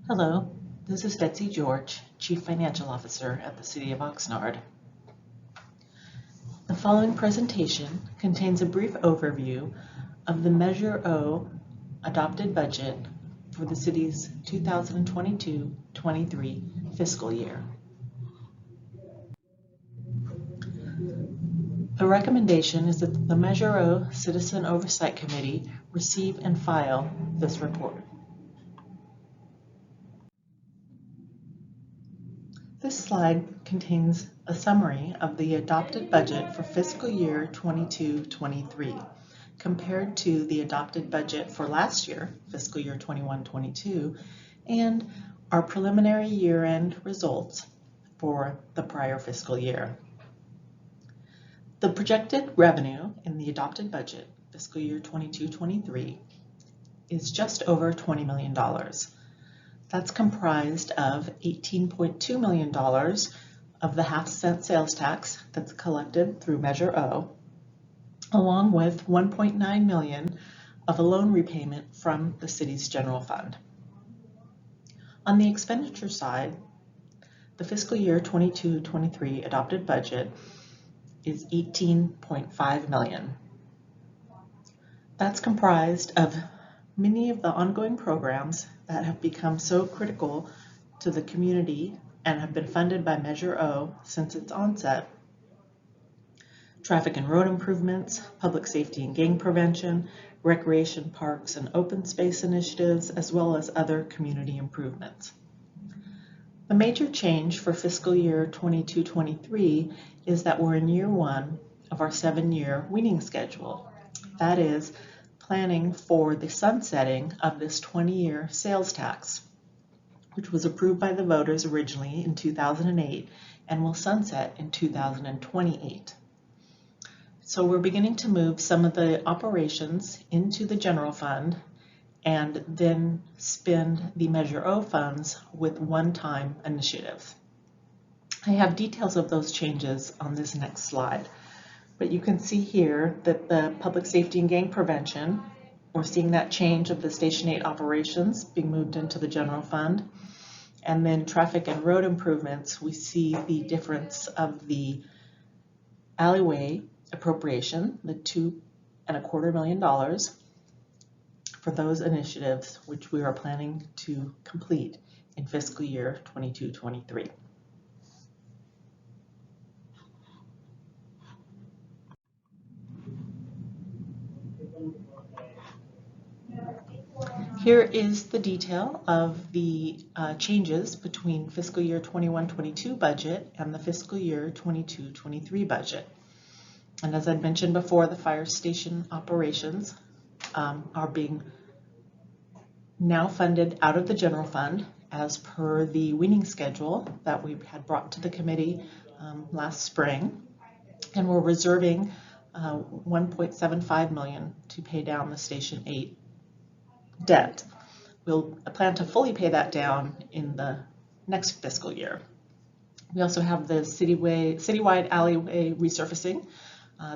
Hello, this is Betsy George, Chief Financial Officer at the City of Oxnard. The following presentation contains a brief overview of the Measure O adopted budget for the city's 2022-23 fiscal year. The recommendation is that the Measure O Citizen Oversight Committee receive and file this report. This slide contains a summary of the adopted budget for fiscal year 22-23 compared to the adopted budget for last year, fiscal year 21-22, and our preliminary year-end results for the prior fiscal year. The projected revenue in the adopted budget, fiscal year 22-23, is just over $20 million. That's comprised of $18.2 million of the half-cent sales tax that's collected through Measure O, along with $1.9 million of a loan repayment from the city's general fund. On the expenditure side, the fiscal year 22-23 adopted budget is $18.5 million. That's comprised of many of the ongoing programs that have become so critical to the community and have been funded by Measure O since its onset. Traffic and road improvements, public safety and gang prevention, recreation parks and open space initiatives, as well as other community improvements. The major change for fiscal year 22-23 is that we're in year one of our 7-year weaning schedule. That is, planning for the sunsetting of this 20-year sales tax, which was approved by the voters originally in 2008 and will sunset in 2028. So we're beginning to move some of the operations into the general fund and then spend the Measure O funds with one-time initiatives. I have details of those changes on this next slide. But you can see here that the public safety and gang prevention, we're seeing that change of the Station 8 operations being moved into the general fund. And then traffic and road improvements, we see the difference of the alleyway appropriation, the $2.25 million for those initiatives, which we are planning to complete in fiscal year 22-23. Here is the detail of the changes between fiscal year 21-22 budget and the fiscal year 22-23 budget. And as I mentioned before, the fire station operations are being now funded out of the general fund as per the weaning schedule that we had brought to the committee last spring. And we're reserving $1.75 million to pay down the Station 8 debt. We'll plan to fully pay that down in the next fiscal year. We also have the citywide alleyway resurfacing,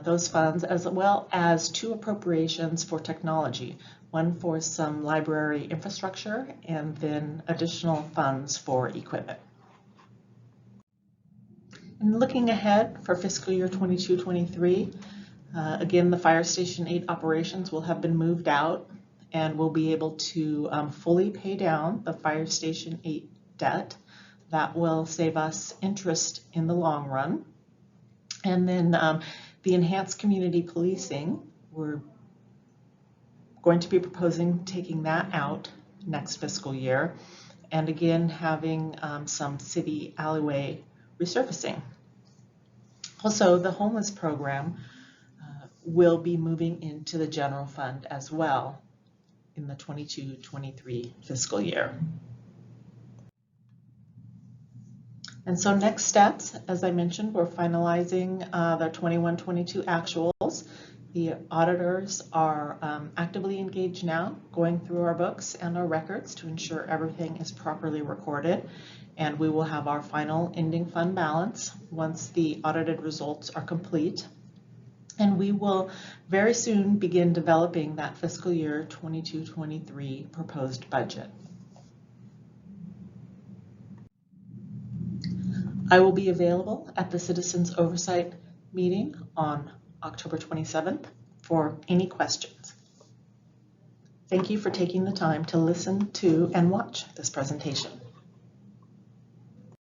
those funds, as well as 2 appropriations for technology, one for some library infrastructure and then additional funds for equipment. And looking ahead for fiscal year 22-23, again, the Fire Station 8 operations will have been moved out and we'll be able to fully pay down the Fire Station 8 debt. That will save us interest in the long run. And then the enhanced community policing, we're going to be proposing taking that out next fiscal year. And again, having some city alleyway resurfacing. Also, the homeless program will be moving into the general fund as well in the 22-23 fiscal year. And so next steps, as I mentioned, we're finalizing the 21-22 actuals. The auditors are actively engaged now, going through our books and our records to ensure everything is properly recorded. And we will have our final ending fund balance once the audited results are complete. And we will very soon begin developing that fiscal year 22-23 proposed budget. I will be available at the Citizens Oversight meeting on October 27th for any questions. Thank you for taking the time to listen to and watch this presentation.